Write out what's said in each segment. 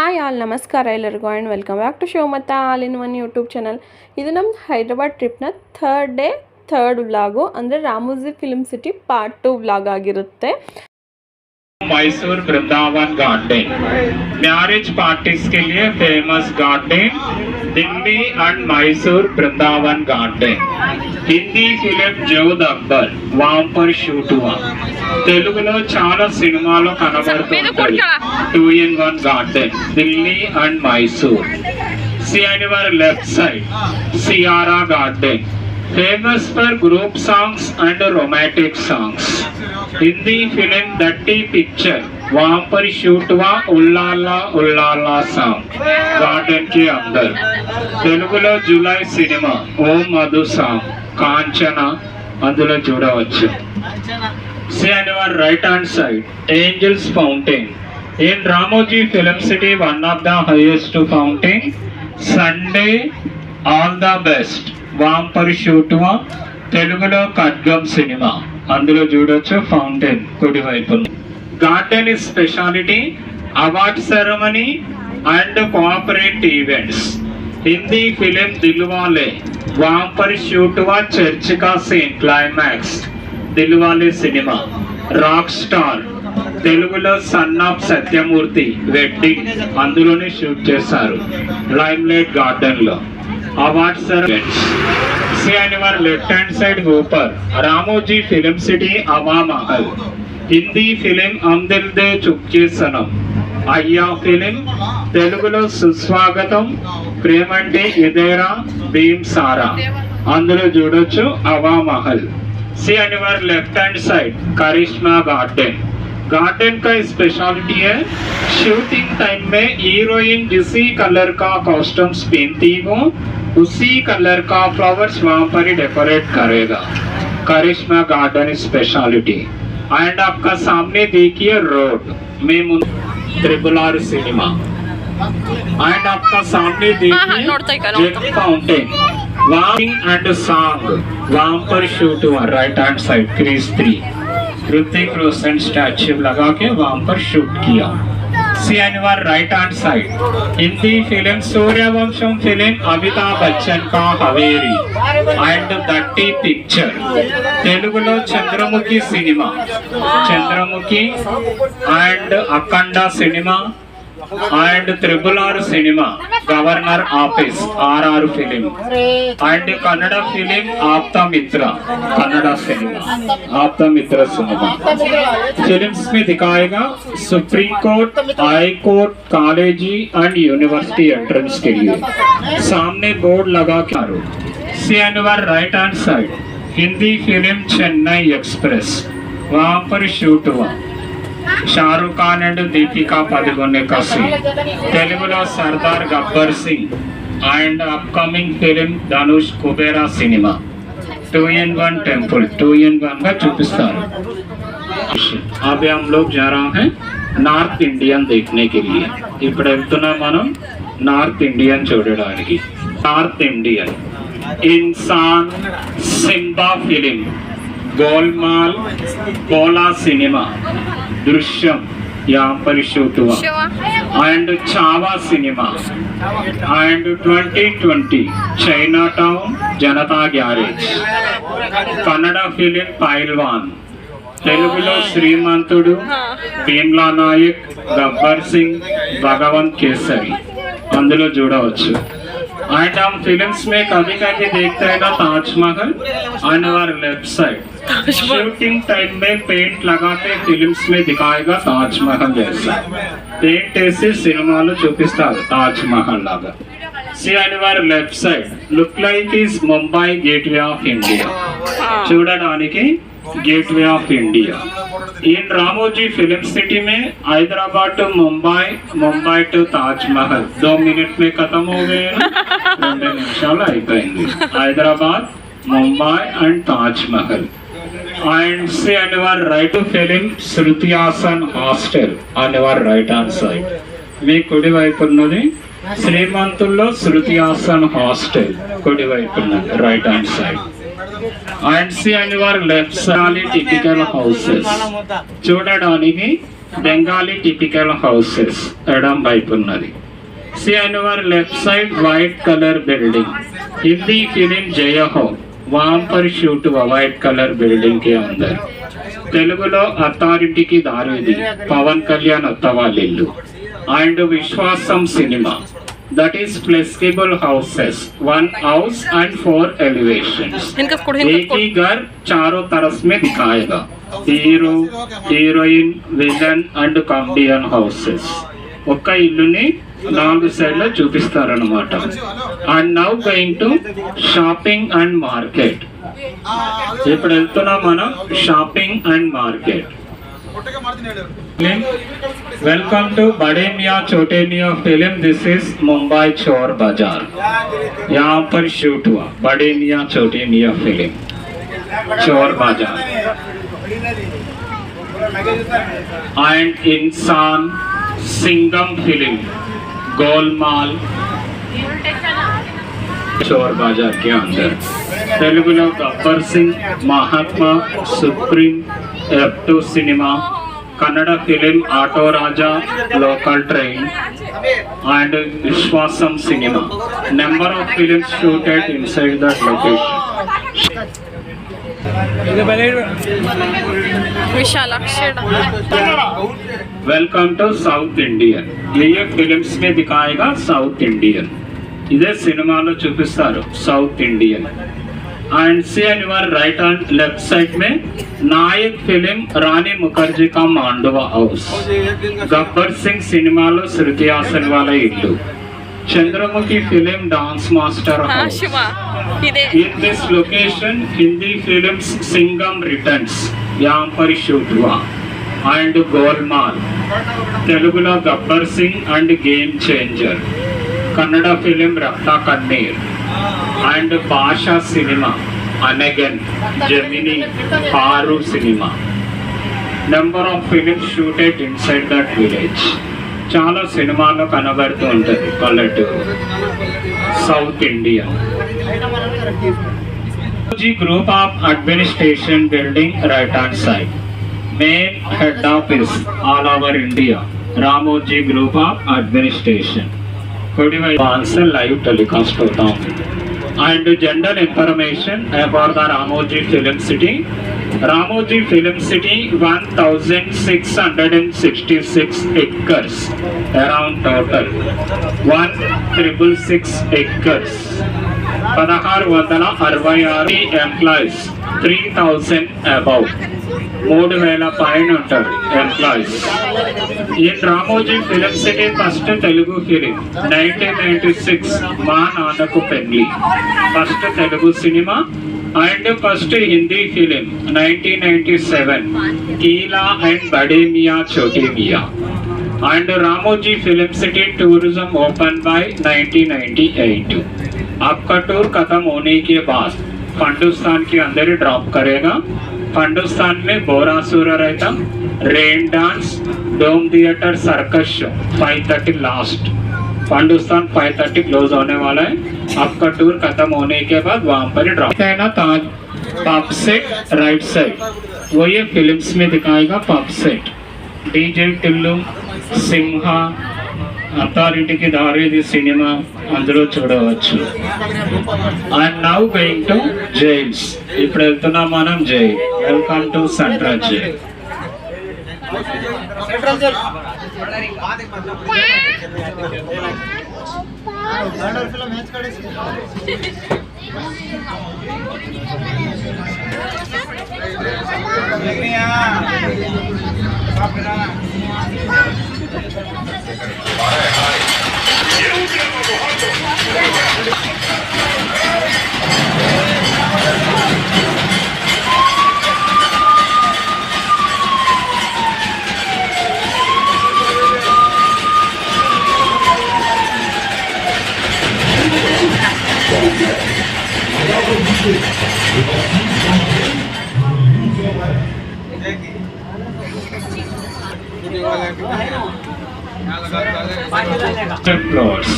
Hi all ನಮಸ್ಕಾರ ಎಲ್ಲರಿಗೂ and welcome back to Shivamatta all in one YouTube channel. ಇದು ನಮ್ಮ ಹೈದರಾಬಾದ್ ಟ್ರಿಪ್ನ ಥರ್ಡ್ ಡೇ ಥರ್ಡ್ ವ್ಲಾಗು, ಅಂದರೆ Ramoji film city part 2 vlog ಆಗಿರುತ್ತೆ. Mysore Vrindavan garden marriage parties के लिए famous garden Delhi and Mysore Vrindavan garden. Hindi film Jodha Akbar वहां पर शूट हुआ. తెలుగులో చాలా సినిమాలు కనబడుతుంటాయి. 2-in-1 garden Delhi and Mysore. See on your left side Ciara Garden, famous for group songs and romantic songs. Hindi film डट्टी पिक्चर वहाँ पर शूट हुआ उल्लाला सॉन्ग गार्डन के अंदर. తెలుగులో జూలై సినిమా ఓం మధు సాంగ్ కాంచన అందులో చూడవచ్చు. See on your right hand side Angels Fountain in Ramoji Film City, one of the highest fountain. Sunday all the best वहाँ पर शूट हुआ. తెలుగులో ఖడ్గం సినిమా అందులో చూడొచ్చు ఫౌంటైన్ కుడి వైపు. Garden is speciality award ceremony and corporate events. Hindi film Dilwale वहाँ पर शूट हुआ. चर्च का scene climax Dilwale cinema. Rock star తెలుగులో సన్ ఆఫ్ సత్యమూర్తి వెడ్డింగ్ అందులోనే షూట్ చేశారు లైమ్ లైట్ గార్డెన్ లో. Award ceremony See on your left hand side ऊपर Ramoji film city हवा महल. हिंदी फिल्म हम दिल दे चुपके सनम. అయ్యా ఫిలిం తెలుగులో సుస్వాగతం ప్రేమంటే ఇదేరా భీమ్ సారా అందులో చూడొచ్చు హవా महल. See on your left hand side Karishma garden. Garden का स्पेशलिटी है शूटिंग टाइम में हीरोइन जिसी कलर का कॉस्ट्यूम्स पहनती हो उसी कलर का फ्लावर्स वहाँ पर ही डेकोरेट करेगा. करिश्मा गार्डन स्पेशलिटी. एंड आपका सामने देखिए रोड में RRR सिनेमा. एंड आपका सामने देखिए jet fountain walking and song वहाँ पर शूट हुआ. Right hand side Krrish 3 Hrithik Roshan statue लगा के वहाँ पर शूट किया. See on your right hand side Hindi film Sooryavansham film Amitabh Bachchan का हवेरी एंड डट्टी पिक्चर. తెలుగులో Chandramukhi cinema Chandramukhi and Akhanda cinema and RRR cinema governor office RR film and Kannada film Aptha Mitra Kannada cinema आपका मित्र सिनेमा. फिल्म्स में दिखाएगा Supreme Court High Court college and university entrance के लिए. सामने बोर्ड लगा के See on your right hand side Hindi film Chennai express वहाँ पर शूट हुआ. शाहरुख खान एंड दीपिका पादुकोणे का सीन. తెలుగులో Sardar Gabbar Singh and upcoming film Dhanush Kubera cinema. 2-in-1 temple 2-in-1 గా చూపిస్తారు. अभी हम लोग जा रहे हैं నార్త్ ఇండియన్ देखने के लिए. ఇప్పుడు వెళ్తున్నాం మనం నార్త్ ఇండియన్ చూడడానికి. నార్త్ ఇండియన్ ఇన్సాన్ సింబా ఫిలిం गोलमाल कोला सिनेमा दृश्यम यहाँ पर शूट हुआ. And Chhaava cinema and 2020 China town Janatha garage. Kannada film Pailwaan తెలుగులో శ్రీమంతుడు భీమ్లా నాయక్ గబ్బర్ సింగ్ భగవంత్ కేసరి అందులో చూడవచ్చు. एंड हम फिल्म्स में कभी कभी देखते हैं ना Taj Mahal on our left side. Shooting time में पेंट लगा के फिल्म्स में दिखाएगा ताजमहल जैसा. पेंट ऐसे सिनेमालो చూపిస్తారు ताजमहल लागा. See on your left side look like is Mumbai Gateway of India. చూడడానికి gateway of India. In Ramoji film city में Hyderabad to Mumbai, Mumbai to Taj Mahal 2 minute में खत्म हो गए. 2 నిమిషాలు అయిపోయింది. Hyderabad Mumbai and Taj Mahal. And see on your right to film Shruti Haasan hostel on your right hand side. మీ కుడి వైపు ఉన్నది శ్రీమంతుల్లో శృతి హాసన్ హాస్టల్ కుడి వైపు ఉన్నది right hand side. And see on your left side typical houses చూడడానికి Bengali typical houses. Edam Baipunnadi. See on our left side, white color building. Hindi film Jaya Ho. वहाँ पर शूट हुआ वाइट कलर बिल्डिंग के अंदर. తెలుగులో అథారిటీకి దారేది Pawan Kalyan అత్తవాళ్ళిల్లు. And విశ్వాసం cinema, that is flexible houses, one house and 4 elevations. एक ही घर चारों तरफ में दिखाएगा. Hero heroine villain and comedian houses ఒక్క ఇల్లుని 4 సైడ్లో చూపిస్తారనమాట. And now going to shopping and market. ఇప్పుడు వెళ్తున్నాం మనం shopping and market. Welcome to Bade Miyan छोटे मियाँ फिल्म. दिस इज मुंबई चोर बाजार. यहाँ पर शूट हुआ बड़े मियाँ छोटे मियाँ फिल्म चोर बाजार. एंड इंसान सिंगम फिल्म गोलमाल चोर बाजार के अंदर. तेलुगुलो Gabbar Singh, Mahatma, Supreme, F2 cinema, Kannada film auto Raja, local train and Viswasam cinema. Number of films shooted inside that location. Welcome to south Indian. ये फिल्म्स में दिखाएगा साउथ इंडियन. इधर सिनेमा लो చూపిస్తారు south Indian. And see on your right and left side में Nayak film Rani Mukherjee का Mandwa house. Gabbar Singh cinema लो श्रुति हासन वाला इल्लू. Chandramukhi film dance master house. In this location Hindi films Singham returns यहाँ पर शूट हुआ. एंड गोलमाल तेलुगुलो Gabbar Singh and game changer. Kannada film Raktha Kanneer. and Basha cinema, Anagan, Gemini, Paru cinema. Number of films shooted inside that village. చాలా సినిమాలో కనబడుతూ ఉంటుంది పల్లెటూరు. South India. Ramoji group of administration building right hand side. Main head office all over India. Ramoji group of administration. కుడివైపు answer live telecast होता हूँ. And general information about the Ramoji Film City. Ramoji Film City 1666 acres around total 1666 acres. 1666 employees, 3000 above. 3000 పైన ఉంటారు employees. ఈ Ramoji film city first Telugu film 1996 Maa Nannaku Pelli first Telugu cinema. And first Hindi film 1997 Qila and Bade Miya Chote Miya. And Ramoji film city tourism open by 1998. आपका tour खत्म होने के बाद फंडुस्तान के अंदर ही ड्रॉप करेगा. फंडुस्तान में बोरासुर रहता, rain dance, dome theatre, circus show 5:30 last. Fundustan 5:30 close होने वाला है. आपका टूर खत्म होने के बाद वहाँ पर ड्रॉप है ना. Taj pub set right side वो ये फिल्म्स में दिखाएगा. Pub set DJ Tillu, Simha, అథారిటీకి దారేది సినిమా అందులో చూడవచ్చు. And now going to jails. ఇప్పుడు వెళ్తున్నాం మనం jail. Welcome to central jail. Floors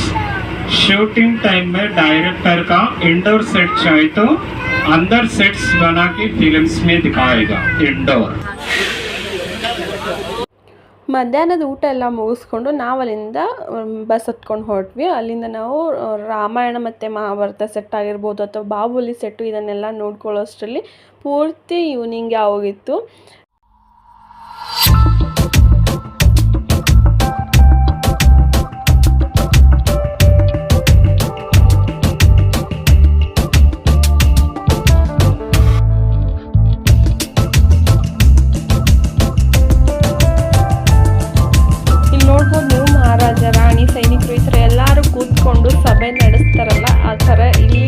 shooting time में डायरेक्टर का इंडोर सेट चाहिए तो अंदर सेट्स बना के फिल्म्स में दिखाएगा इंडोर. ಮಧ್ಯಾಹ್ನದ ಊಟ ಎಲ್ಲ ಮುಗಿಸ್ಕೊಂಡು ನಾವು ಅಲ್ಲಿಂದ ಬಸ್ ಹತ್ಕೊಂಡು ಹೊರಟ್ವಿ. ಅಲ್ಲಿಂದ ನಾವು ರಾಮಾಯಣ ಮತ್ತು ಮಹಾಭಾರತ ಸೆಟ್ ಆಗಿರ್ಬೋದು ಅಥವಾ ಬಾಹುಬಲಿ ಸೆಟ್ಟು ಇದನ್ನೆಲ್ಲ ನೋಡ್ಕೊಳ್ಳೋಷ್ಟರಲ್ಲಿ ಪೂರ್ತಿ ಈವ್ನಿಂಗ್ ಆಗೋಗಿತ್ತು. ಸೈನಿಕರು ಈ ಥರ ಎಲ್ಲರೂ ಕೂತ್ಕೊಂಡು ಸಭೆ ನಡೆಸ್ತಾರಲ್ಲ, ಆ ಥರ ಇಲ್ಲಿ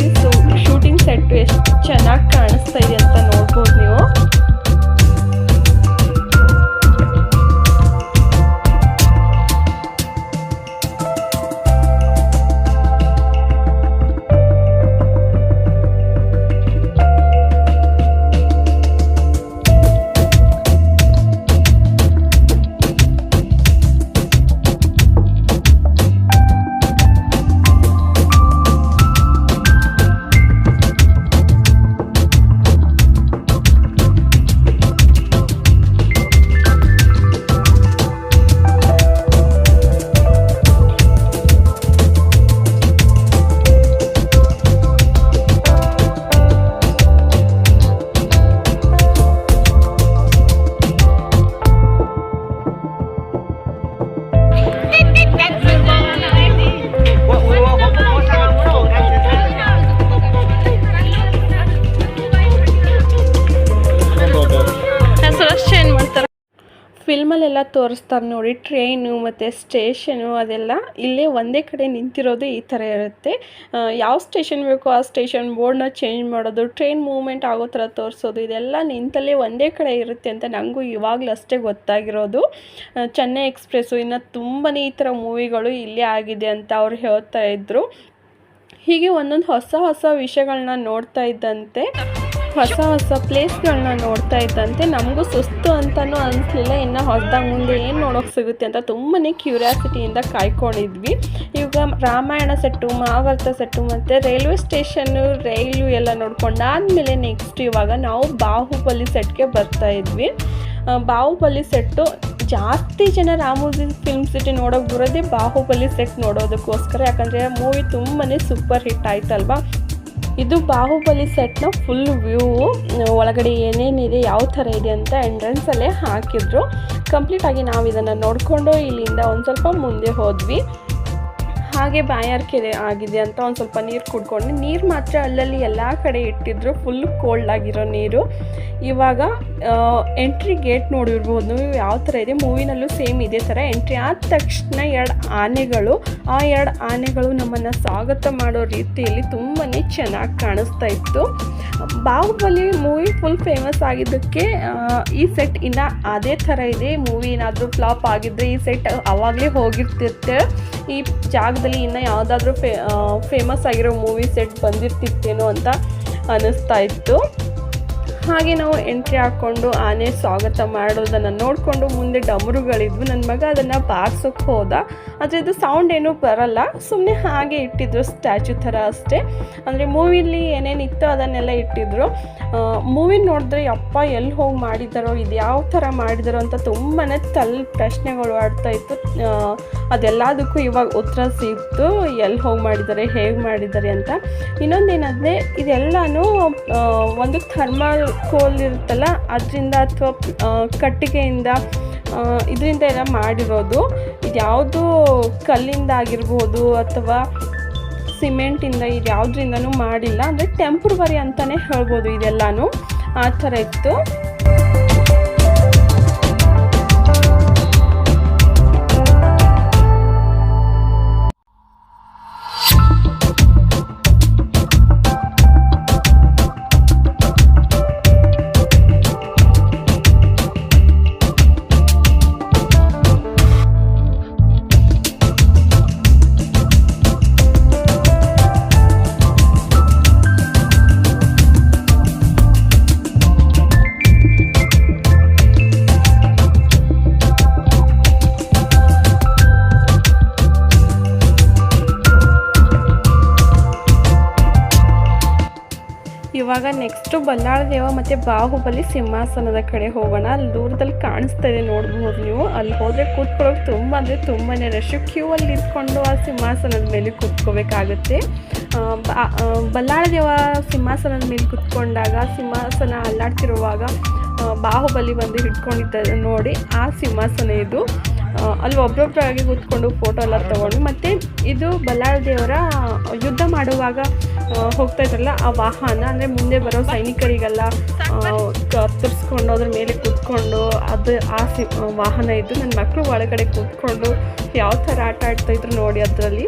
ಶೂಟಿಂಗ್ ಸೆಟ್ಟು ಎಷ್ಟು ಚೆನ್ನಾಗಿ ಕಾಣಿಸ್ತಾ ಇದೆ ಅಂತ ನೋಡ್ಬೋದು ನೀವು. ಫಿಲ್ಮಲ್ಲೆಲ್ಲ ತೋರಿಸ್ತಾರೆ ನೋಡಿ, ಟ್ರೈನು ಮತ್ತು ಸ್ಟೇಷನು ಅದೆಲ್ಲ ಇಲ್ಲೇ ಒಂದೇ ಕಡೆ ನಿಂತಿರೋದು ಈ ಥರ ಇರುತ್ತೆ. ಯಾವ ಸ್ಟೇಷನ್ ಬೇಕೋ ಆ ಸ್ಟೇಷನ್ ಬೋರ್ಡ್ನ ಚೇಂಜ್ ಮಾಡೋದು, ಟ್ರೈನ್ ಮೂವ್ಮೆಂಟ್ ಆಗೋ ಥರ ತೋರಿಸೋದು, ಇದೆಲ್ಲ ನಿಂತಲ್ಲೇ ಒಂದೇ ಕಡೆ ಇರುತ್ತೆ ಅಂತ ನನಗೂ ಇವಾಗಲೂ ಅಷ್ಟೇ ಗೊತ್ತಾಗಿರೋದು. ಚೆನ್ನೈ ಎಕ್ಸ್ಪ್ರೆಸ್ಸು ಇನ್ನು ತುಂಬಾ ಈ ಥರ ಮೂವಿಗಳು ಇಲ್ಲೇ ಆಗಿದೆ ಅಂತ ಅವ್ರು ಹೇಳ್ತಾ ಇದ್ದರು. ಹೀಗೆ ಒಂದೊಂದು ಹೊಸ ವಿಷಯಗಳನ್ನ ನೋಡ್ತಾ ಇದ್ದಂತೆ, ಹೊಸ ಪ್ಲೇಸ್ಗಳನ್ನ ನೋಡ್ತಾ ಇದ್ದಂತೆ ನಮಗೂ ಸುಸ್ತು ಅಂತಲೂ ಅನಿಸ್ಲಿಲ್ಲ. ಇನ್ನು ಹೊಸದಾಗಿ ಮುಂದೆ ಏನು ನೋಡೋಕೆ ಸಿಗುತ್ತೆ ಅಂತ ತುಂಬಾ ಕ್ಯೂರಿಯಾಸಿಟಿಯಿಂದ ಕಾಯ್ಕೊಂಡಿದ್ವಿ. ಇವಾಗ ರಾಮಾಯಣ ಸೆಟ್ಟು, ಮಹಾಭಾರತ ಸೆಟ್ಟು ಮತ್ತು ರೈಲ್ವೆ ಸ್ಟೇಷನ್ನು, ರೈಲು ಎಲ್ಲ ನೋಡ್ಕೊಂಡಾದ್ಮೇಲೆ ನೆಕ್ಸ್ಟ್ ಇವಾಗ ನಾವು ಬಾಹುಬಲಿ ಸೆಟ್ಗೆ ಬರ್ತಾ ಇದ್ವಿ. ಬಾಹುಬಲಿ ಸೆಟ್ಟು ಜಾಸ್ತಿ ಜನ ರಾಮೋಜಿ ಫಿಲ್ಮ್ ಸಿಟಿ ನೋಡೋಕೆ ಬರೋದೇ ಬಾಹುಬಲಿ ಸೆಟ್ ನೋಡೋದಕ್ಕೋಸ್ಕರ, ಯಾಕಂದರೆ ಮೂವಿ ತುಂಬಾ ಸೂಪರ್ ಹಿಟ್ ಆಯ್ತಲ್ವಾ. ಇದು ಬಾಹುಬಲಿ ಸೆಟ್ನ ಫುಲ್ ವ್ಯೂ, ಒಳಗಡೆ ಏನೇನಿದೆ, ಯಾವ ಥರ ಇದೆ ಅಂತ ಎಂಟ್ರೆನ್ಸಲ್ಲೇ ಹಾಕಿದ್ರು. ಕಂಪ್ಲೀಟಾಗಿ ನಾವು ಇದನ್ನು ನೋಡಿಕೊಂಡು ಇಲ್ಲಿಂದ ಒಂದು ಸ್ವಲ್ಪ ಮುಂದೆ ಹೋದ್ವಿ. ಹಾಗೆ ಬಾಯಾರಿಕೆ ಆಗಿದೆ ಅಂತ ಒಂದು ಸ್ವಲ್ಪ ನೀರು ಕುಡ್ಕೊಂಡು, ನೀರು ಮಾತ್ರ ಅಲ್ಲಲ್ಲಿ ಎಲ್ಲ ಕಡೆ ಇಟ್ಟಿದ್ರು, ಫುಲ್ ಕೋಲ್ಡ್ ಆಗಿರೋ ನೀರು. ಇವಾಗ ಎಂಟ್ರಿ ಗೇಟ್ ನೋಡಿರ್ಬೋದು ನೀವು ಯಾವ ಥರ ಇದೆ, ಮೂವಿನಲ್ಲೂ ಸೇಮ್ ಇದೇ ಥರ ಎಂಟ್ರಿ ಆದ ತಕ್ಷಣ 2 ಆನೆಗಳು, ಆ 2 ಆನೆಗಳು ನಮ್ಮನ್ನು ಸ್ವಾಗತ ಮಾಡೋ ರೀತಿಯಲ್ಲಿ ತುಂಬಾ ಚೆನ್ನಾಗಿ ಕಾಣಿಸ್ತಾ ಇತ್ತು. ಬಾಹುಬಲಿ ಮೂವಿ ಫುಲ್ ಫೇಮಸ್ ಆಗಿದ್ದಕ್ಕೆ ಈ ಸೆಟ್ ಇನ್ನು ಅದೇ ಥರ ಇದೆ. ಮೂವಿ ಏನಾದರೂ ಫ್ಲಾಪ್ ಆಗಿದ್ದರೆ ಈ ಸೆಟ್ ಆವಾಗಲೇ ಹೋಗಿರ್ತಿರುತ್ತೆ. ಈ ಜಾಗದಲ್ಲಿ ಇನ್ನು ಯಾವುದಾದ್ರೂ ಫೇಮಸ್ ಆಗಿರೋ ಮೂವಿ ಸೆಟ್ ಬಂದಿರ್ತಿತ್ತೇನೋ ಅಂತ ಅನ್ನಿಸ್ತಾ ಇತ್ತು. ಹಾಗೆ ನಾವು ಎಂಟ್ರಿ ಹಾಕ್ಕೊಂಡು ಆನೆ ಸ್ವಾಗತ ಮಾಡೋದನ್ನು ನೋಡಿಕೊಂಡು ಮುಂದೆ ಡಮರುಗಳಿದ್ವು. ನನ್ನ ಮಗ ಅದನ್ನು ಬಾರಿಸೋಕ್ಕೆ ಹೋದ, ಆದರೆ ಇದು ಸೌಂಡ್ ಏನೂ ಬರಲ್ಲ, ಸುಮ್ಮನೆ ಹಾಗೆ ಇಟ್ಟಿದ್ರು ಸ್ಟ್ಯಾಚು ಥರ ಅಷ್ಟೇ. ಅಂದರೆ ಮೂವಿಲಿ ಏನೇನಿತ್ತು ಅದನ್ನೆಲ್ಲ ಇಟ್ಟಿದ್ರು. ಮೂವಿ ನೋಡಿದ್ರೆ ಯಪ್ಪ ಎಲ್ಲಿ ಹೋಗಿ ಮಾಡಿದ್ದಾರೋ, ಇದು ಯಾವ ಥರ ಮಾಡಿದಾರೋ ಅಂತ ತುಂಬಾ ಪ್ರಶ್ನೆಗಳು ಆಡ್ತಾಯಿತ್ತು. ಅದೆಲ್ಲದಕ್ಕೂ ಇವಾಗ ಉತ್ತರ ಸಿಕ್ತು, ಎಲ್ಲಿ ಹೋಗಿ ಮಾಡಿದ್ದಾರೆ, ಹೇಗೆ ಮಾಡಿದ್ದಾರೆ ಅಂತ. ಇನ್ನೊಂದೇನಂದರೆ ಇದೆಲ್ಲನೂ ಒಂದು ಥರ್ಮಲ್ ಕೋಲ್ ಇರುತ್ತಲ್ಲ ಅದರಿಂದ ಅಥವಾ ಕಟ್ಟಿಗೆಯಿಂದ ಇದರಿಂದ ಎಲ್ಲ ಮಾಡಿರೋದು. ಇದು ಯಾವುದು ಕಲ್ಲಿಂದ ಆಗಿರ್ಬೋದು ಅಥವಾ ಸಿಮೆಂಟಿಂದ, ಇದು ಯಾವುದರಿಂದನೂ ಮಾಡಿಲ್ಲ. ಅಂದರೆ ಟೆಂಪ್ರವರಿ ಅಂತಲೇ ಹೇಳ್ಬೋದು ಇದೆಲ್ಲನೂ, ಆ ಥರ ಇತ್ತು. ಇವಾಗ ನೆಕ್ಸ್ಟು ಬಲ್ಲಾಳ ದೇವ ಮತ್ತು ಬಾಹುಬಲಿ ಸಿಂಹಾಸನದ ಕಡೆ ಹೋಗೋಣ. ಅಲ್ಲಿ ದೂರದಲ್ಲಿ ಕಾಣಿಸ್ತಾ ಇದೆ, ನೋಡ್ಬೋದು ನೀವು. ಅಲ್ಲಿ ಹೋದರೆ ಕೂತ್ಕೊಳ್ಳೋಕೆ ತುಂಬ ಅಂದರೆ ತುಂಬಾ ರಶ್. ಕ್ಯೂ ಅಲ್ಲಿ ನಿಂತ್ಕೊಂಡು ಆ ಸಿಂಹಾಸನದ ಮೇಲೆ ಕೂತ್ಕೋಬೇಕಾಗುತ್ತೆ. ಬಲ್ಲಾಳ ದೇವ ಸಿಂಹಾಸನದ ಮೇಲೆ ಕೂತ್ಕೊಂಡಾಗ ಸಿಂಹಾಸನ ಅಲ್ಲಾಡ್ತಿರುವಾಗ ಬಾಹುಬಲಿ ಬಂದು ಹಿಡ್ಕೊಂಡಿದ್ದ ನೋಡಿ, ಆ ಸಿಂಹಾಸನ ಇದು. ಅಲ್ಲಿ ಒಬ್ಬೊಬ್ಬರಾಗಿ ಕೂತ್ಕೊಂಡು ಫೋಟೋ ಎಲ್ಲ ತೊಗೊಂಡು, ಮತ್ತು ಇದು ಬಲ್ಲಾಳ ದೇವರ ಯುದ್ಧ ಮಾಡುವಾಗ ಹೋಗ್ತಾ ಇದ್ರಲ್ಲ ಆ ವಾಹನ, ಅಂದರೆ ಮುಂದೆ ಬರೋ ಸೈನಿಕರಿಗೆಲ್ಲ ಕತ್ತರಿಸ್ಕೊಂಡು ಅದ್ರ ಮೇಲೆ ಕೂತ್ಕೊಂಡು ಅದು ವಾಹನ ಇದ್ದು. ನನ್ನ ಮಕ್ಕಳು ಒಳಗಡೆ ಕೂತ್ಕೊಂಡು ಯಾವ ಥರ ಆಟ ಆಡ್ತಾಯಿದ್ರು ನೋಡಿ ಅದರಲ್ಲಿ.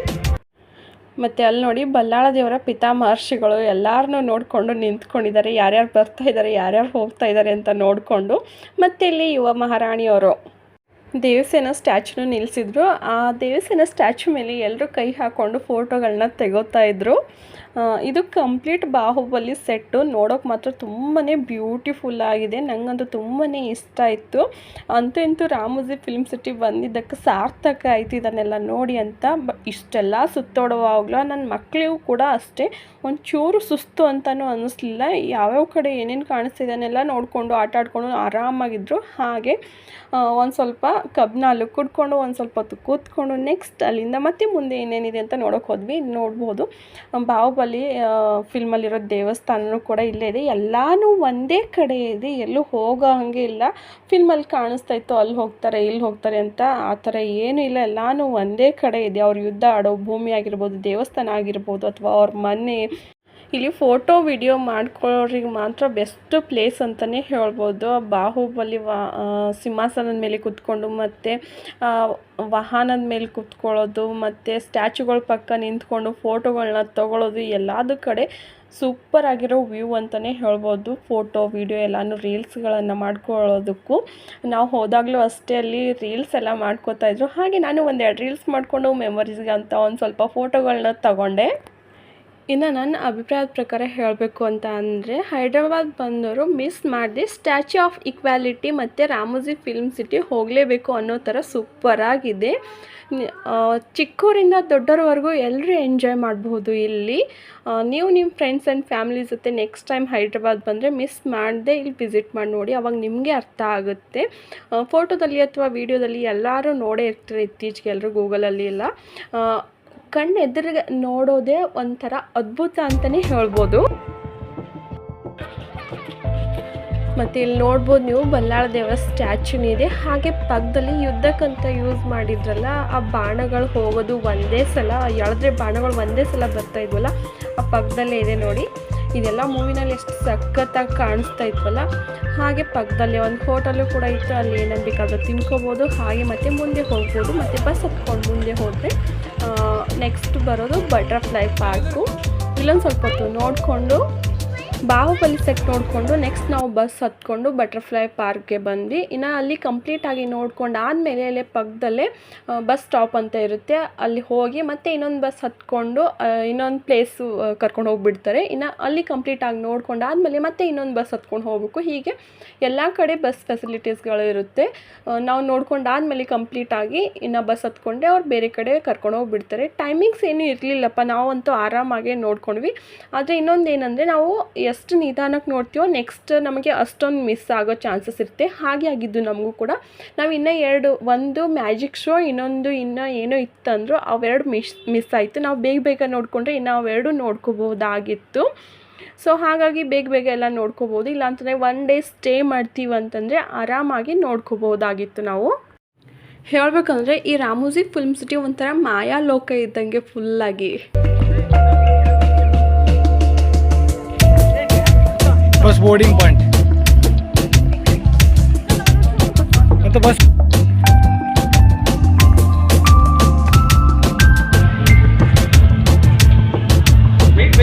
ಮತ್ತು ಅಲ್ಲಿ ನೋಡಿ ಬಲ್ಲಾಳ ದೇವರ ಪಿತಾಮಹರ್ಷಿಗಳು ಎಲ್ಲರನ್ನೂ ನೋಡಿಕೊಂಡು ನಿಂತ್ಕೊಂಡಿದ್ದಾರೆ, ಯಾರ್ಯಾರು ಬರ್ತಾ ಇದ್ದಾರೆ ಯಾರ್ಯಾರು ಹೋಗ್ತಾ ಇದ್ದಾರೆ ಅಂತ ನೋಡಿಕೊಂಡು. ಮತ್ತು ಇಲ್ಲಿ ಯುವ ಮಹಾರಾಣಿಯವರು ದೇವಸೇನ ಸ್ಟ್ಯಾಚ್ಯೂನ ನಿಲ್ಲಿಸಿದ್ರು. ಆ ದೇವಸೇನ ಸ್ಟ್ಯಾಚ್ಯೂ ಮೇಲೆ ಎಲ್ಲರೂ ಕೈ ಹಾಕ್ಕೊಂಡು ಫೋಟೋಗಳನ್ನ ತೆಗೋತಾ ಇದ್ರು. ಇದು ಕಂಪ್ಲೀಟ್ ಬಾಹುಬಲಿ ಸೆಟ್ಟು. ನೋಡೋಕೆ ಮಾತ್ರ ತುಂಬಾ ಬ್ಯೂಟಿಫುಲ್ ಆಗಿದೆ. ನನಗಂತೂ ತುಂಬಾ ಇಷ್ಟ ಆಯಿತು. ಅಂತೂ ಇಂತೂ ರಾಮೋಜಿ ಫಿಲ್ಮ್ ಸಿಟಿ ಬಂದಿದ್ದಕ್ಕೆ ಸಾರ್ಥಕ ಆಯಿತು ಇದನ್ನೆಲ್ಲ ನೋಡಿ ಅಂತ. ಇಷ್ಟೆಲ್ಲ ಸುತ್ತೋಡುವಾಗಲೂ ನನ್ನ ಮಕ್ಕಳಿಗೂ ಕೂಡ ಅಷ್ಟೇ ಒಂಚೂರು ಸುಸ್ತು ಅಂತಲೂ ಅನ್ನಿಸ್ಲಿಲ್ಲ. ಯಾವ್ಯಾವ ಕಡೆ ಏನೇನು ಕಾಣಿಸ್ತಿದ್ದಾನೆಲ್ಲ ನೋಡಿಕೊಂಡು ಆಟ ಆಡ್ಕೊಂಡು ಆರಾಮಾಗಿದ್ದರು. ಹಾಗೆ ಒಂದು ಸ್ವಲ್ಪ ಕಬ್ನಾಲು ಕುಡ್ಕೊಂಡು ಒಂದು ಸ್ವಲ್ಪ ಹೊತ್ತು ಕೂತ್ಕೊಂಡು ನೆಕ್ಸ್ಟ್ ಅಲ್ಲಿಂದ ಮತ್ತೆ ಮುಂದೆ ಏನೇನಿದೆ ಅಂತ ನೋಡೋಕೆ ಹೋದ್ವಿ. ನೋಡ್ಬೋದು ಬಾಹುಬಲಿ ಫಿಲ್ಮಲ್ಲಿರೋ ದೇವಸ್ಥಾನವೂ ಕೂಡ ಇಲ್ಲೇ ಇದೆ. ಎಲ್ಲನೂ ಒಂದೇ ಕಡೆ ಇದೆ, ಎಲ್ಲೂ ಹೋಗೋ ಹಾಗೆ ಇಲ್ಲ. ಫಿಲ್ಮಲ್ಲಿ ಕಾಣಿಸ್ತಾ ಇತ್ತು ಅಲ್ಲಿ ಹೋಗ್ತಾರೆ ಇಲ್ಲಿ ಹೋಗ್ತಾರೆ ಅಂತ, ಆ ಥರ ಏನೂ ಇಲ್ಲ. ಎಲ್ಲನೂ ಒಂದೇ ಕಡೆ ಇದೆ. ಅವ್ರ ಯುದ್ಧ ಆಡೋ ಭೂಮಿ ಆಗಿರ್ಬೋದು, ದೇವಸ್ಥಾನ ಆಗಿರ್ಬೋದು, ಅಥವಾ ಅವ್ರ ಮನೆ. ಇಲ್ಲಿ ಫೋಟೋ ವಿಡಿಯೋ ಮಾಡ್ಕೊಳ್ಳೋರಿಗೆ ಮಾತ್ರ ಬೆಸ್ಟ್ ಪ್ಲೇಸ್ ಅಂತಲೇ ಹೇಳ್ಬೋದು. ಬಾಹುಬಲಿ ಸಿಂಹಾಸನದ ಮೇಲೆ ಕೂತ್ಕೊಂಡು ಮತ್ತು ವಾಹನದ ಮೇಲೆ ಕೂತ್ಕೊಳ್ಳೋದು ಮತ್ತು ಸ್ಟ್ಯಾಚ್ಯೂಗಳ ಪಕ್ಕ ನಿಂತ್ಕೊಂಡು ಫೋಟೋಗಳನ್ನ ತೊಗೊಳ್ಳೋದು, ಎಲ್ಲದೂ ಕಡೆ ಸೂಪರ್ ಆಗಿರೋ ವ್ಯೂ ಅಂತಲೇ ಹೇಳ್ಬೋದು. ಫೋಟೋ ವಿಡಿಯೋ ಎಲ್ಲನೂ ರೀಲ್ಸ್ಗಳನ್ನು ಮಾಡ್ಕೊಳ್ಳೋದಕ್ಕೂ. ನಾವು ಹೋದಾಗಲೂ ಅಷ್ಟೇ ಅಲ್ಲಿ ರೀಲ್ಸ್ ಎಲ್ಲ ಮಾಡ್ಕೋತಾಯಿದ್ರು. ಹಾಗೆ ನಾನು ಒಂದೆರಡು ರೀಲ್ಸ್ ಮಾಡಿಕೊಂಡು ಮೆಮೊರೀಸ್ಗೆ ಅಂತ ಒಂದು ಸ್ವಲ್ಪ ಫೋಟೋಗಳನ್ನ ತಗೊಂಡೆ. ಇನ್ನು ನನ್ನ ಅಭಿಪ್ರಾಯದ ಪ್ರಕಾರ ಹೇಳಬೇಕು ಅಂತ ಅಂದರೆ, ಹೈದ್ರಾಬಾದ್ ಬಂದವರು ಮಿಸ್ ಮಾಡಿದೆ ಸ್ಟ್ಯಾಚ್ಯೂ ಆಫ್ ಈಕ್ವಾಲಿಟಿ ಮತ್ತು ರಾಮೋಜಿ ಫಿಲ್ಮ್ ಸಿಟಿ ಹೋಗಲೇಬೇಕು ಅನ್ನೋ ಥರ ಸೂಪರಾಗಿದೆ. ಚಿಕ್ಕವರಿಂದ ದೊಡ್ಡವರವರೆಗೂ ಎಲ್ಲರೂ ಎಂಜಾಯ್ ಮಾಡಬಹುದು ಇಲ್ಲಿ. ನೀವು ನಿಮ್ಮ ಫ್ರೆಂಡ್ಸ್ ಆ್ಯಂಡ್ ಫ್ಯಾಮಿಲಿ ಜೊತೆ ನೆಕ್ಸ್ಟ್ ಟೈಮ್ ಹೈದ್ರಾಬಾದ್ ಬಂದರೆ ಮಿಸ್ ಮಾಡದೆ ಇಲ್ಲಿ ವಿಸಿಟ್ ಮಾಡಿ ನೋಡಿ, ಅವಾಗ ನಿಮಗೆ ಅರ್ಥ ಆಗುತ್ತೆ. ಫೋಟೋದಲ್ಲಿ ಅಥವಾ ವೀಡಿಯೋದಲ್ಲಿ ಎಲ್ಲರೂ ನೋಡೇ ಇರ್ತಾರೆ ಇತ್ತೀಚೆಗೆ ಎಲ್ಲರೂ ಗೂಗಲಲ್ಲಿ ಎಲ್ಲ. ಕಣ್ಣು ಎದುರಿಗೆ ನೋಡೋದೇ ಒಂಥರ ಅದ್ಭುತ ಅಂತಲೇ ಹೇಳ್ಬೋದು. ಮತ್ತು ಇಲ್ಲಿ ನೋಡ್ಬೋದು ನೀವು ಬಲ್ಲಾಳ ದೇವರ ಸ್ಟ್ಯಾಚ್ಯೂನ ಇದೆ. ಹಾಗೆ ಪಕ್ಕದಲ್ಲಿ ಯುದ್ಧಕ್ಕಂತ ಯೂಸ್ ಮಾಡಿದ್ರಲ್ಲ ಆ ಬಾಣಗಳು ಹೋಗೋದು ಒಂದೇ ಸಲ, ಎಳೆದ್ರೆ ಬಾಣಗಳು ಒಂದೇ ಸಲ ಬರ್ತಾ ಇದ್ವಲ್ಲ, ಆ ಪಕ್ಕದಲ್ಲೇ ಇದೆ ನೋಡಿ. ಇದೆಲ್ಲ ಮೂವಿನಲ್ಲಿ ಎಷ್ಟು ಸಖತ್ತಾಗಿ ಕಾಣಿಸ್ತಾ ಇದ್ವಲ್ಲ. ಹಾಗೆ ಪಕ್ಕದಲ್ಲಿ ಒಂದು ಹೋಟೆಲು ಕೂಡ ಇತ್ತು, ಅಲ್ಲಿ ಏನೇನು ಬೇಕಾದರೂ ತಿನ್ಕೋಬೋದು. ಹಾಗೆ ಮತ್ತೆ ಮುಂದೆ ಹೋಗ್ಬೋದು. ಮತ್ತು ಬಸ್ ಹತ್ಕೊಂಡು ಮುಂದೆ ಹೋದರೆ ನೆಕ್ಸ್ಟ್ ಬರೋದು ಬಟರ್ಫ್ಲೈ ಪಾರ್ಕು. ಇಲ್ಲೊಂದು ಸ್ವಲ್ಪ ಹೊತ್ತು ನೋಡಿಕೊಂಡು ಬಾಹುಬಲಿ ಸೆಟ್ ನೋಡಿಕೊಂಡು ನೆಕ್ಸ್ಟ್ ನಾವು ಬಸ್ ಹತ್ಕೊಂಡು ಬಟರ್ಫ್ಲೈ ಪಾರ್ಕ್ಗೆ ಬಂದ್ವಿ. ಇನ್ನು ಅಲ್ಲಿ ಕಂಪ್ಲೀಟಾಗಿ ನೋಡ್ಕೊಂಡು ಆದಮೇಲೆ ಅಲ್ಲೇ ಪಕ್ಕದಲ್ಲೇ ಬಸ್ ಸ್ಟಾಪ್ ಅಂತ ಇರುತ್ತೆ, ಅಲ್ಲಿ ಹೋಗಿ ಮತ್ತೆ ಇನ್ನೊಂದು ಬಸ್ ಹತ್ಕೊಂಡು ಇನ್ನೊಂದು ಪ್ಲೇಸು ಕರ್ಕೊಂಡು ಹೋಗಿಬಿಡ್ತಾರೆ. ಇನ್ನು ಅಲ್ಲಿ ಕಂಪ್ಲೀಟಾಗಿ ನೋಡ್ಕೊಂಡು ಆದಮೇಲೆ ಮತ್ತೆ ಇನ್ನೊಂದು ಬಸ್ ಹತ್ಕೊಂಡು ಹೋಗಬೇಕು. ಹೀಗೆ ಎಲ್ಲ ಕಡೆ ಬಸ್ ಫೆಸಿಲಿಟೀಸ್ಗಳು ಇರುತ್ತೆ. ನಾವು ನೋಡ್ಕೊಂಡು ಆದಮೇಲೆ ಕಂಪ್ಲೀಟಾಗಿ ಇನ್ನು ಬಸ್ ಹತ್ಕೊಂಡೆ ಅವ್ರು ಬೇರೆ ಕಡೆ ಕರ್ಕೊಂಡು ಹೋಗಿಬಿಡ್ತಾರೆ. ಟೈಮಿಂಗ್ಸ್ ಏನೂ ಇರಲಿಲ್ಲಪ್ಪ, ನಾವಂತೂ ಆರಾಮಾಗೆ ನೋಡ್ಕೊಂಡ್ವಿ. ಆದರೆ ಇನ್ನೊಂದು ಏನಂದರೆ, ನಾವು ಎಷ್ಟು ನಿಧಾನಕ್ಕೆ ನೋಡ್ತೀವೋ ನೆಕ್ಸ್ಟ್ ನಮಗೆ ಅಷ್ಟೊಂದು ಮಿಸ್ ಆಗೋ ಚಾನ್ಸಸ್ ಇರುತ್ತೆ. ಹಾಗೆ ಆಗಿದ್ದು ನಮಗೂ ಕೂಡ. ನಾವು ಇನ್ನೂ ಒಂದು ಮ್ಯಾಜಿಕ್ ಶೋ, ಇನ್ನೊಂದು ಇನ್ನೂ ಏನೋ ಇತ್ತಂದ್ರು ಅವೆರಡು ಮಿಸ್ ಆಯಿತು. ನಾವು ಬೇಗ ನೋಡಿಕೊಂಡ್ರೆ ಇನ್ನು ಅವೆರಡು ನೋಡ್ಕೋಬೋದಾಗಿತ್ತು. ಸೊ ಹಾಗಾಗಿ ಬೇಗ ಎಲ್ಲ ನೋಡ್ಕೋಬೋದು. ಇಲ್ಲಾಂತಂದರೆ ಒನ್ ಡೇ ಸ್ಟೇ ಮಾಡ್ತೀವಿ ಅಂತಂದರೆ ಆರಾಮಾಗಿ ನೋಡ್ಕೋಬೋದಾಗಿತ್ತು ನಾವು. ಹೇಳಬೇಕಂದ್ರೆ ಈ ರಾಮೋಜಿ ಫಿಲ್ಮ್ ಸಿಟಿ ಒಂಥರ ಮಾಯಾ ಲೋಕ ಇದ್ದಂಗೆ ಫುಲ್ಲಾಗಿ. बस बोर्डिंग पॉइंट मतलब बस वेट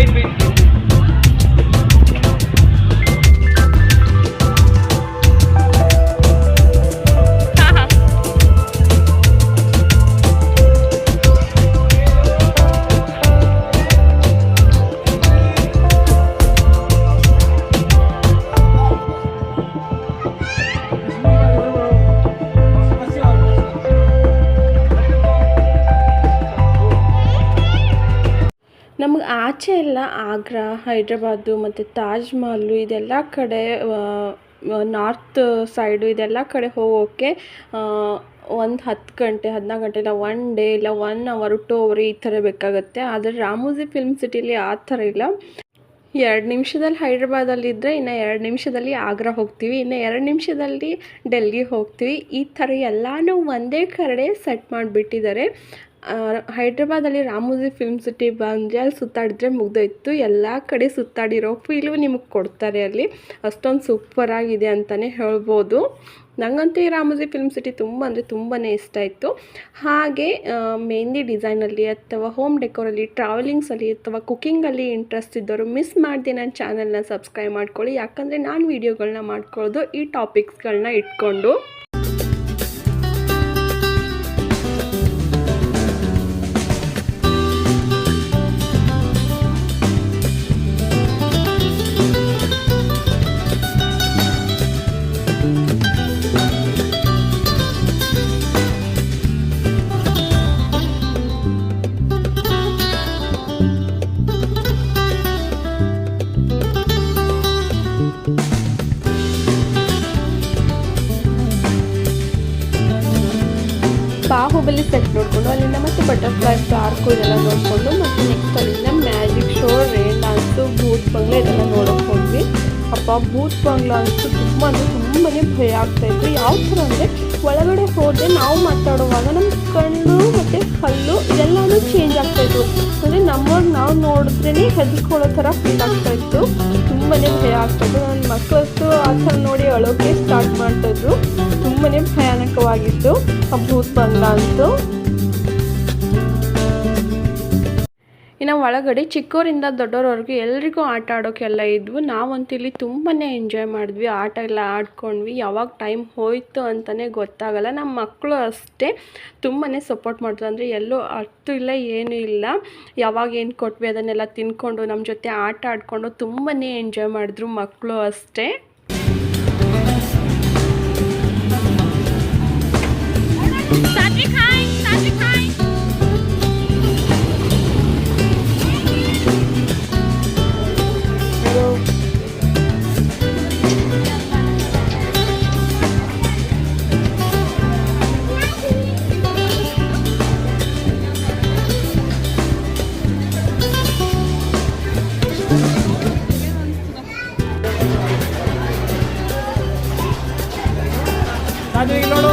ಆಚೆ ಎಲ್ಲ ಆಗ್ರಾ, ಹೈದ್ರಾಬಾದು ಮತ್ತು ತಾಜ್ ಮಹಲು ಇದೆಲ್ಲ ಕಡೆ ನಾರ್ತ್ ಸೈಡು ಇದೆಲ್ಲ ಕಡೆ ಹೋಗೋಕ್ಕೆ ಒಂದು 10 ಗಂಟೆ 14 ಗಂಟೆ ಇಲ್ಲ 1 ಡೇ ಇಲ್ಲ 1 ಅವರ್ 2 ಅವರ್ ಈ ಥರ ಬೇಕಾಗುತ್ತೆ. ಆದರೆ ರಾಮೋಜಿ ಫಿಲ್ಮ್ ಸಿಟಿಲಿ ಆ ಥರ ಇಲ್ಲ. 2 ನಿಮಿಷದಲ್ಲಿ ಹೈದ್ರಾಬಾದಲ್ಲಿದ್ದರೆ ಇನ್ನು 2 ನಿಮಿಷದಲ್ಲಿ ಆಗ್ರಾ ಹೋಗ್ತೀವಿ, ಇನ್ನು 2 ನಿಮಿಷದಲ್ಲಿ ಡೆಲ್ಲಿ ಹೋಗ್ತೀವಿ. ಈ ಥರ ಎಲ್ಲನೂ ಒಂದೇ ಕಡೆ ಸೆಟ್ ಮಾಡಿಬಿಟ್ಟಿದ್ದಾರೆ. ಹೈದ್ರಾಬಾದಲ್ಲಿ ರಾಮೋಜಿ ಫಿಲ್ಮ್ ಸಿಟಿ ಬಂದರೆ ಅಲ್ಲಿ ಸುತ್ತಾಡಿದ್ರೆ ಮುಗ್ದೋಯ್ತು, ಎಲ್ಲ ಕಡೆ ಸುತ್ತಾಡಿರೋ ಫೀಲು ನಿಮಗೆ ಕೊಡ್ತಾರೆ ಅಲ್ಲಿ. ಅಷ್ಟೊಂದು ಸೂಪರಾಗಿದೆ ಅಂತಲೇ ಹೇಳ್ಬೋದು. ನನಗಂತೂ ಈ ರಾಮೋಜಿ ಫಿಲ್ಮ್ ಸಿಟಿ ತುಂಬ ಅಂದರೆ ತುಂಬಾ ಇಷ್ಟ ಆಯಿತು. ಹಾಗೆ ಮೆಹಂದಿ ಡಿಸೈನಲ್ಲಿ ಅಥವಾ ಹೋಮ್ ಡೆಕೋರಲ್ಲಿ, ಟ್ರಾವೆಲಿಂಗ್ಸಲ್ಲಿ ಅಥವಾ ಕುಕ್ಕಿಂಗಲ್ಲಿ ಇಂಟ್ರೆಸ್ಟ್ ಇದ್ದವರು ಮಿಸ್ ಮಾಡದೆ ನನ್ನ ಚಾನಲ್ನ ಸಬ್ಸ್ಕ್ರೈಬ್ ಮಾಡ್ಕೊಳ್ಳಿ. ಯಾಕಂದರೆ ನಾನು ವೀಡಿಯೋಗಳನ್ನ ಮಾಡ್ಕೊಳ್ಳೋದು ಈ ಟಾಪಿಕ್ಸ್ಗಳನ್ನ ಇಟ್ಕೊಂಡು. ಬಾಹುಬಲಿ ಸೆಟ್ ನೋಡಿಕೊಂಡು ಅಲ್ಲಿಂದ ಮತ್ತೆ ಬಟರ್ಫ್ಲೈ ಪಾರ್ಕು ಇದೆಲ್ಲ ನೋಡಿಕೊಂಡು ಮತ್ತೆ ನೆಕ್ಸ್ಟ್ ಅಲ್ಲಿಂದ ಮ್ಯಾಜಿಕ್ ಶೋ, ರೇನ್ ಡ್ಯಾನ್ಸು, ಭೂತ್ ಬಂಗ್ಲೆ ಇದೆಲ್ಲ ನೋಡೋಕೆ ಹೋದ್ವಿ. ಅಪ್ಪ ಭೂತ್ ಬಂಗ್ಲಾ ಅಂತೂ ತುಂಬ ಅಂದರೆ ತುಂಬಾ ಭಯ ಆಗ್ತಾಯಿತ್ತು. ಯಾವ ಥರ ಅಂದರೆ ಒಳಗಡೆ ಹೋದರೆ ನಾವು ಮಾತಾಡುವಾಗ ನಮ್ಮ ಕಣ್ಣು ಮತ್ತು ಹಲ್ಲು ಇದೆಲ್ಲನೂ ಚೇಂಜ್ ಆಗ್ತಾಯಿತ್ತು. ಅಂದರೆ ನಮಗೆ ನಾವು ನೋಡಿದ್ರೇ ಹೆದರ್ಕೊಳ್ಳೋ ಥರ ಫೀಲ್ ಆಗ್ತಾಯಿತ್ತು. ತುಂಬಾ ಭಯ ಆಗ್ತಾಯಿತ್ತು. ನನ್ನ ಮಕ್ಕಳಂತೂ ಆ ಥರ ನೋಡಿ ಅಳೋಕೆ ಸ್ಟಾರ್ಟ್ ಮಾಡ್ತಾಯಿದ್ರು. ತುಂಬಾ ಭಯಾನಕವಾಗಿತ್ತು ಆ ಭೂತ್ ಬಂಗ್ಲಾ ಅಂತೂ. ಇನ್ನು ಒಳಗಡೆ ಚಿಕ್ಕವರಿಂದ ದೊಡ್ಡವರವರೆಗೂ ಎಲ್ರಿಗೂ ಆಟ ಆಡೋಕ್ಕೆಲ್ಲ ಇದ್ವು. ನಾವಂತೂ ಇಲ್ಲಿ ತುಂಬಾ ಎಂಜಾಯ್ ಮಾಡಿದ್ವಿ, ಆಟ ಎಲ್ಲ ಆಡ್ಕೊಂಡ್ವಿ. ಯಾವಾಗ ಟೈಮ್ ಹೋಯಿತು ಅಂತಲೇ ಗೊತ್ತಾಗಲ್ಲ. ನಮ್ಮ ಮಕ್ಕಳು ಅಷ್ಟೇ ತುಂಬಾ ಸಪೋರ್ಟ್ ಮಾಡ್ತಾರೆ. ಅಂದರೆ ಎಲ್ಲೂ ಅತ್ತು ಇಲ್ಲ ಏನೂ ಇಲ್ಲ, ಯಾವಾಗ ಏನು ಕೊಟ್ವಿ ಅದನ್ನೆಲ್ಲ ತಿನ್ಕೊಂಡು ನಮ್ಮ ಜೊತೆ ಆಟ ಆಡಿಕೊಂಡು ತುಂಬಾ ಎಂಜಾಯ್ ಮಾಡಿದ್ರು ಮಕ್ಕಳು ಅಷ್ಟೇ. ನೋಡು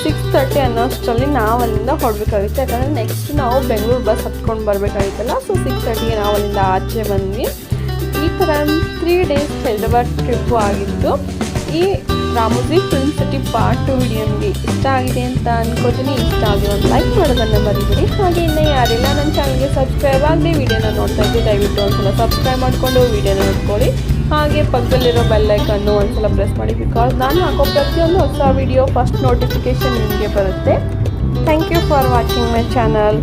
6:30 ಅನ್ನೋಷ್ಟರಲ್ಲಿ ನಾವು ಅಲ್ಲಿಂದ ಹೊರಡ್ಬೇಕಾಗಿತ್ತು. ಯಾಕಂದರೆ ನೆಕ್ಸ್ಟ್ ನಾವು ಬೆಂಗಳೂರು ಬಸ್ ಹತ್ಕೊಂಡು ಬರಬೇಕಾಗಿತ್ತಲ್ಲ. ಸೊ 6:30ಗೆ ನಾವು ಅಲ್ಲಿಂದ ಆಚೆ ಬಂದ್ವಿ. ಈ ಥರ 3 ಡೇಸ್ ಹೈದ್ರಾಬಾದ್ ಟ್ರಿಪ್ಪು ಆಗಿತ್ತು. ಈ Ramoji film city part 2 video ನಿಮಗೆ ಇಷ್ಟ ಆಗಿದೆ ಅಂತ ಅನ್ಕೋತೀನಿ. ಇಷ್ಟ ಆಗಿ ಒಂದು ಲೈಕ್ ಮಾಡೋದನ್ನು ಮರಿಬೇಡಿ. ಹಾಗೆ ಇನ್ನೂ ಯಾರೆಲ್ಲ ನನ್ನ ಚಾನಲ್ಗೆ ಸಬ್ಸ್ಕ್ರೈಬ್ ಆಗದೆ ವಿಡಿಯೋನ ನೋಡ್ತಾ ಇದ್ದೆ ದಯವಿಟ್ಟು ಒಂದ್ಸಲ ಸಬ್ಸ್ಕ್ರೈಬ್ ಮಾಡಿಕೊಂಡು ವಿಡಿಯೋನ ನೋಡ್ಕೊಳ್ಳಿ. ಹಾಗೆ ಪಕ್ಕದಲ್ಲಿರೋ ಬೆಲ್ ಐಕನ್ನು ಒಂದ್ಸಲ ಪ್ರೆಸ್ ಮಾಡಿ, ಬಿಕಾಸ್ ನಾನು ಹಾಕೋ ಪ್ರತಿಯೊಂದು ಹೊಸ ವಿಡಿಯೋ ಫಸ್ಟ್ ನೋಟಿಫಿಕೇಷನ್ ನಿಮಗೆ ಬರುತ್ತೆ. Thank you for watching my channel.